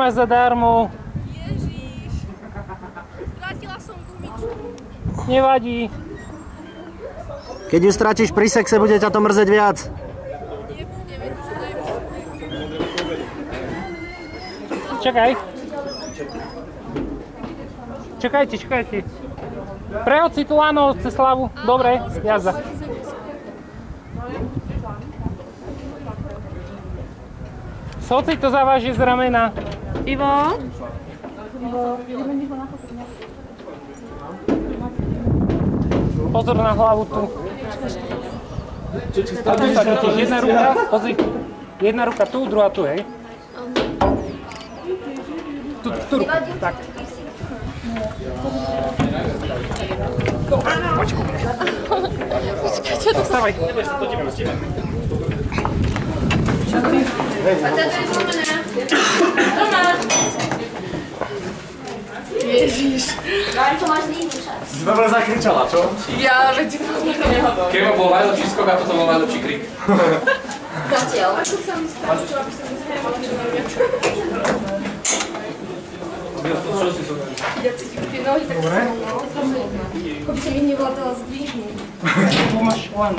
máš zadarmo. Ježiš. Strátila som gumičku. Nevadí. Keď ju stratíš pri sexe, bude ťa to mrzeť viac. Nebude, veď už to Čakaj. Čakajte. Prehod si tu, áno, cez hlavu. Dobre, jazda. Soci to zaváži z ramena. Ivo? Pozor na hlavu tu. Tu sa totiž jedna ruka, pozri. Jedna ruka tu, druhá tu, hej. Tu ruku, tak. Poď ku mne. Vstávaj. Ježiš. To máš zlýbušať. Si dobre zakričala, čo? Ja, veď to Keby bol najlepší skok a toto bol najlepší krik. Zatiaľ. Ako som strašila, aby som nezhrala čo robiť. Čo si som? Ja cítim tie nohy tak silno. Ako by som ich nevládala zdvihnúť. Tu máš len.